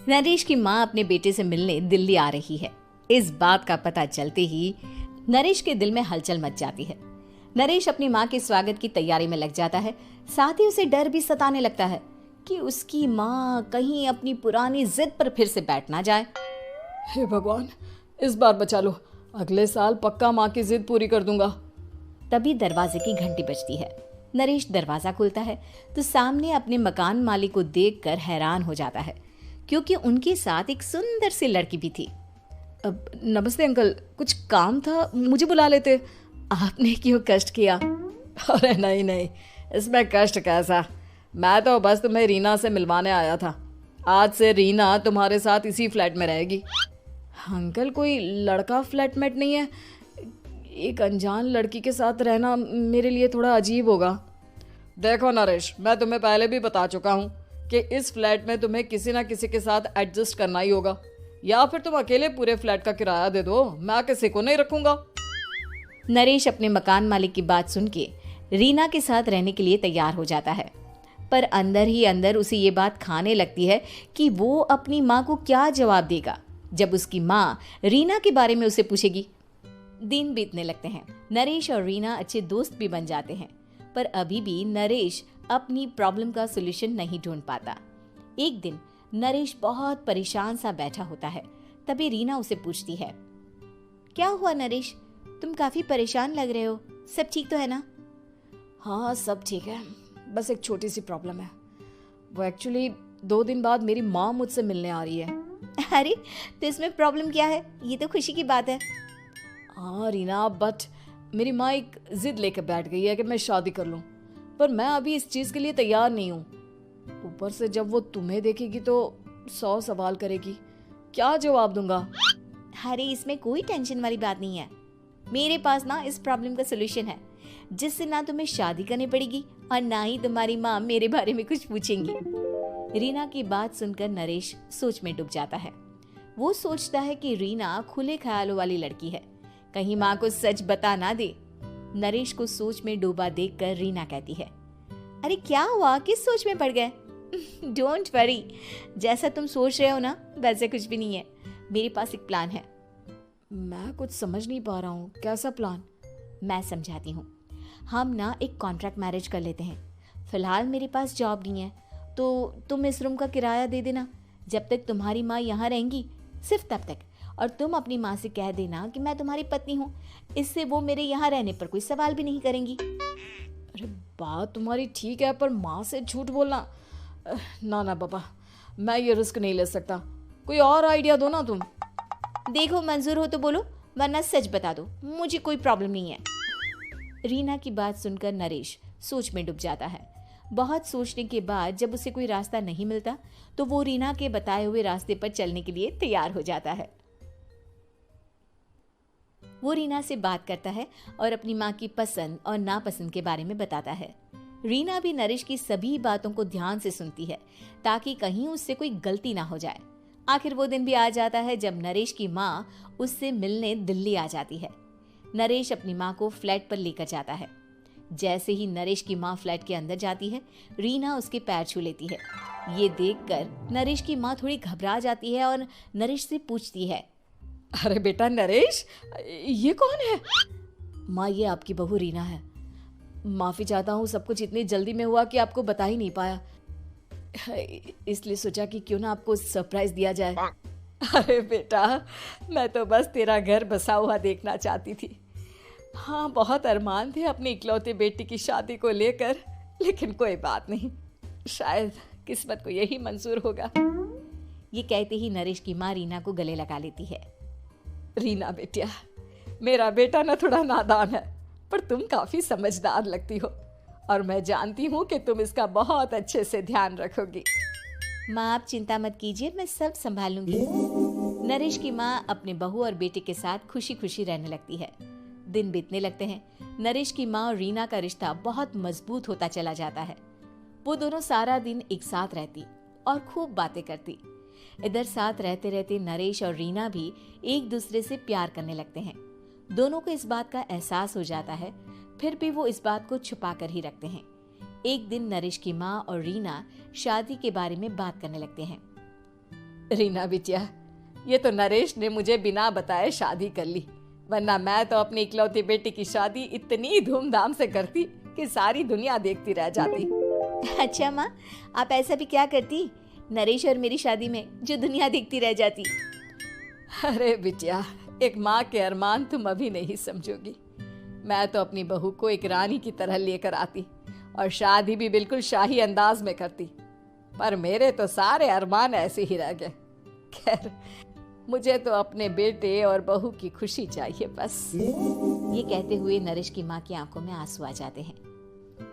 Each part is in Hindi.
नरेश की माँ अपने बेटे से मिलने दिल्ली आ रही है। इस बात का पता चलते ही नरेश के दिल में हलचल मच जाती है। नरेश अपनी माँ के स्वागत की तैयारी में लग जाता है। साथ ही उसे डर भी सताने लगता है कि उसकी माँ कहीं अपनी पुरानी जिद पर फिर से बैठ ना जाए। हे भगवान, इस बार बचा लो, अगले साल पक्का माँ की जिद पूरी कर दूंगा। तभी दरवाजे की घंटी बजती है। नरेश दरवाजा खोलता है तो सामने अपने मकान मालिक को देखकर हैरान हो जाता है, क्योंकि उनके साथ एक सुंदर सी लड़की भी थी। अब नमस्ते अंकल, कुछ काम था, मुझे बुला लेते। आपने क्यों कष्ट किया? अरे नहीं नहीं, इसमें कष्ट कैसा, मैं तो बस तुम्हें रीना से मिलवाने आया था। आज से रीना तुम्हारे साथ इसी फ्लैट में रहेगी। अंकल, कोई लड़का फ्लैटमेट नहीं है? एक अनजान लड़की के साथ रहना मेरे लिए थोड़ा अजीब होगा। देखो नरेश, मैं तुम्हें पहले भी बता चुका हूँ कि इस फ्लैट में तुम्हें किसी ना किसी के साथ एडजस्ट करना ही होगा, या फिर तुम अकेले पूरे फ्लैट का किराया दे दो, मैं किसी को नहीं रखूंगा। नरेश अपने मकान मालिक की बात सुन के रीना के साथ रहने के लिए तैयार हो जाता है, पर अंदर ही अंदर उसे ये बात खाने लगती है कि वो अपनी माँ को क्या जवाब देगा जब उसकी माँ रीना के बारे में उसे पूछेगी। दिन बीतने लगते हैं। नरेश और रीना अच्छे दोस्त भी बन जाते हैं, पर अभी भी नरेश अपनी प्रॉब्लम का सॉल्यूशन नहीं ढूंढ पाता। एक दिन नरेश बहुत परेशान सा बैठा होता है। तभी रीना उसे पूछती है, क्या हुआ नरेश, तुम काफी परेशान लग रहे हो, सब ठीक तो है ना? हाँ सब ठीक है, बस एक छोटी सी प्रॉब्लम है। वो एक्चुअली 2 दिन बाद मेरी माँ मुझसे मिलने आ रही है। अरे तो इसमें प्रॉब्लम क्या है, ये तो खुशी की बात है। हाँ रीना, बट मेरी माँ एक जिद लेकर बैठ गई है कि मैं शादी कर लूँ, पर मैं अभी इस चीज़ के लिए तैयार नहीं हूँ। ऊपर से जब वो तुम्हें देखेगी तो 100 सवाल करेगी, क्या जवाब दूंगा? अरे इसमें कोई टेंशन वाली बात नहीं है, मेरे पास ना इस प्रॉब्लम का सलूशन है, जिससे ना तुम्हें शादी करनी पड़ेगी और ना ही तुम्हारी माँ मेरे बारे में कुछ पूछेंगी। रीना की बात सुनकर नरेश सोच में डूब जाता है। वो सोचता है कि रीना खुले ख्यालों वाली लड़की है, कहीं माँ को सच बता ना दे। नरेश को सोच में डूबा देखकर रीना कहती है, अरे क्या हुआ, किस सोच में पड़ गए? डोंट वरी, जैसा तुम सोच रहे हो ना वैसे कुछ भी नहीं है, मेरे पास एक प्लान है। मैं कुछ समझ नहीं पा रहा हूँ, कैसा प्लान? मैं समझाती हूँ। हम ना एक कॉन्ट्रैक्ट मैरिज कर लेते हैं। फिलहाल मेरे पास जॉब नहीं है, तो तुम इस रूम का किराया दे देना जब तक तुम्हारी माँ यहाँ रहेंगी, सिर्फ तब तक। और तुम अपनी माँ से कह देना कि मैं तुम्हारी पत्नी हूँ, इससे वो मेरे यहाँ रहने पर कोई सवाल भी नहीं करेंगी। अरे बात तुम्हारी ठीक है, पर माँ से झूठ बोलना, ना ना बाबा, मैं ये रिस्क नहीं ले सकता। कोई और आइडिया दो ना तुम। देखो मंजूर हो तो बोलो, वरना सच बता दो, मुझे कोई प्रॉब्लम नहीं है। रीना की बात सुनकर नरेश सोच में डूब जाता है। बहुत सोचने के बाद जब उसे कोई रास्ता नहीं मिलता तो वो रीना के बताए हुए रास्ते पर चलने के लिए तैयार हो जाता है। वो रीना से बात करता है और अपनी माँ की पसंद और नापसंद के बारे में बताता है। रीना भी नरेश की सभी बातों को ध्यान से सुनती है ताकि कहीं उससे कोई गलती ना हो जाए। आखिर वो दिन भी आ जाता है जब नरेश की माँ उससे मिलने दिल्ली आ जाती है। नरेश अपनी माँ को फ्लैट पर लेकर जाता है। जैसे ही नरेश की माँ फ्लैट के अंदर जाती है, रीना उसके पैर छू लेती है। ये देखकर नरेश की माँ थोड़ी घबरा जाती है और नरेश से पूछती है, अरे बेटा नरेश, ये कौन है? माँ, ये आपकी बहू रीना है। माफ़ी चाहता हूँ, सब कुछ इतनी जल्दी में हुआ कि आपको बता ही नहीं पाया, इसलिए सोचा कि क्यों ना आपको सरप्राइज दिया जाए। अरे बेटा, मैं तो बस तेरा घर बसा हुआ देखना चाहती थी। हाँ, बहुत अरमान थे अपनी इकलौती बेटी की शादी को लेकर, लेकिन कोई बात नहीं, शायद किस्मत को यही मंजूर होगा। ये कहते ही नरेश की माँ रीना को गले लगा लेती है। रीना बेटिया, मेरा बेटा ना थोड़ा नादान है, पर तुम काफी समझदार लगती हो और मैं जानती हूँ कि तुम इसका बहुत अच्छे से ध्यान रखोगी। माँ आप चिंता मत कीजिए, मैं सब संभाल लूंगी। नरेश की माँ अपने बहू और बेटे के साथ खुशी खुशी रहने लगती है। दिन बीतने लगते हैं। नरेश की माँ और रीना का रिश्ता बहुत मजबूत होता चला जाता है। वो दोनों सारा दिन एक साथ रहती और खूब बातें करती। इधर साथ रहते रहते नरेश और रीना भी एक दूसरे से प्यार करने लगते हैं। दोनों को इस बात का एहसास हो जाता है, फिर भी वो इस बात को छुपा कर ही रखते हैं। एक दिन नरेश की माँ और रीना शादी के बारे में बात करने लगते हैं। रीना बिटिया, ये तो नरेश ने मुझे बिना बताए शादी कर ली, वरना मैं तो अपनी इकलौती बेटी की शादी इतनी धूमधाम से करती कि सारी दुनिया देखती रह जाती। अच्छा माँ, आप ऐसा भी क्या करती नरेश और मेरी शादी में जो दुनिया देखती रह जाती? अरे बिटिया, एक माँ के अरमान तुम अभी नहीं समझोगी। मैं तो अपनी बहू को एक रानी की तरह लेकर आती और शादी भी बिल्कुल शाही अंदाज में करती, पर मेरे तो सारे अरमान ऐसे ही रह गए। खैर, मुझे तो अपने बेटे और बहू की खुशी चाहिए बस। ये कहते हुए नरेश की माँ की आंखों में आंसू आ जाते हैं।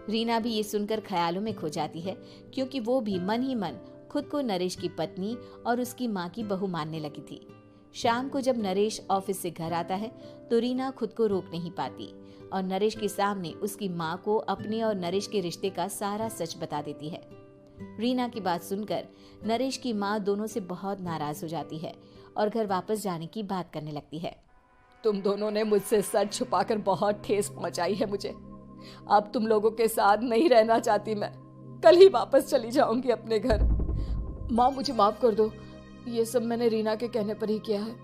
रीना भी ये सुनकर ख्यालों में खो जाती है, क्योंकि वो भी मन ही मन खुद को नरेश की पत्नी और उसकी माँ की बहू मानने लगी थी। शाम को जब नरेश ऑफिस से घर आता है तो रीना खुद को रोक नहीं पाती और नरेश के सामने उसकी माँ को अपने और नरेश के रिश्ते का सारा सच बता देती है। रीना की बात सुनकर नरेश की माँ दोनों से बहुत नाराज हो जाती है और घर वापस जाने की बात करने लगती है। तुम दोनों ने मुझसे सच छुपाकर बहुत ठेस पहुंचाई है मुझे। अब तुम लोगों के साथ नहीं रहना चाहती मैं, कल ही वापस चली जाऊंगी अपने घर। माँ, मुझे माफ कर दो, ये सब मैंने रीना के कहने पर ही किया है,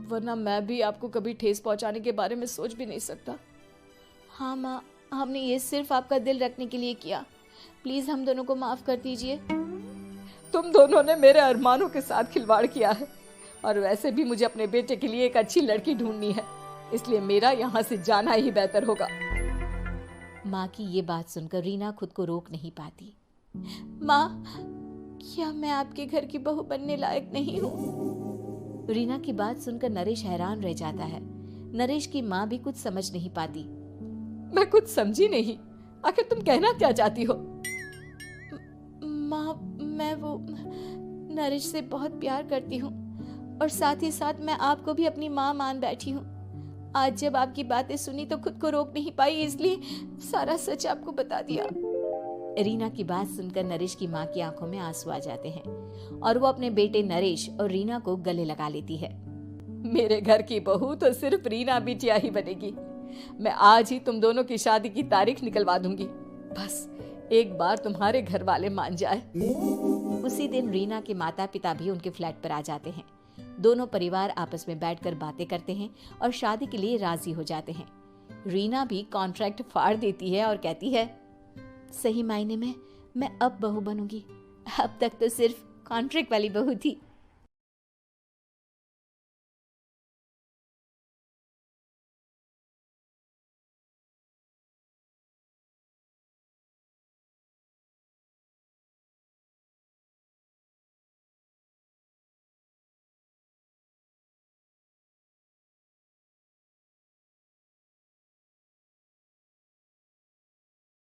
वरना मैं भी आपको कभी ठेस पहुंचाने के बारे में सोच भी नहीं सकता। हाँ माँ, हमने ये सिर्फ आपका दिल रखने के लिए किया, प्लीज हम दोनों को माफ कर दीजिए। तुम दोनों ने मेरे अरमानों के साथ खिलवाड़ किया है, और वैसे भी मुझे अपने बेटे के लिए एक अच्छी लड़की ढूंढनी है, इसलिए मेरा यहाँ से जाना ही बेहतर होगा। माँ की ये बात सुनकर रीना खुद को रोक नहीं पाती। माँ, क्या मैं आपके घर की बहू बनने लायक नहीं हूँ? रीना की बात सुनकर नरेश हैरान रह जाता है। नरेश की माँ भी कुछ समझ नहीं पाती। मैं कुछ समझी नहीं, आखिर तुम कहना क्या चाहती हो? माँ, मैं वो नरेश से बहुत प्यार करती हूँ और साथ ही साथ मैं आपको भी अपनी माँ मान बैठी हूँ। आज जब आपकी बातें सुनी तो खुद को रोक नहीं पाई, इसलिए सारा सच आपको बता दिया। रीना की बात सुनकर नरेश की माँ की आंखों में आंसू आ जाते हैं और वो अपने बेटे नरेश और रीना को गले लगा लेती है। मेरे घर की बहू तो सिर्फ रीना बिटिया ही बनेगी। मैं आज ही तुम दोनों की शादी की तारीख निकलवा दूंगी, बस एक बार तुम्हारे घर वाले मान जाए। उसी दिन रीना के माता पिता भी उनके फ्लैट पर आ जाते हैं। दोनों परिवार आपस में बैठकर बातें करते हैं और शादी के लिए राजी हो जाते हैं। रीना भी कॉन्ट्रैक्ट फाड़ देती है और कहती है, सही मायने में मैं अब बहू बनूंगी, अब तक तो सिर्फ कॉन्ट्रैक्ट वाली बहू थी।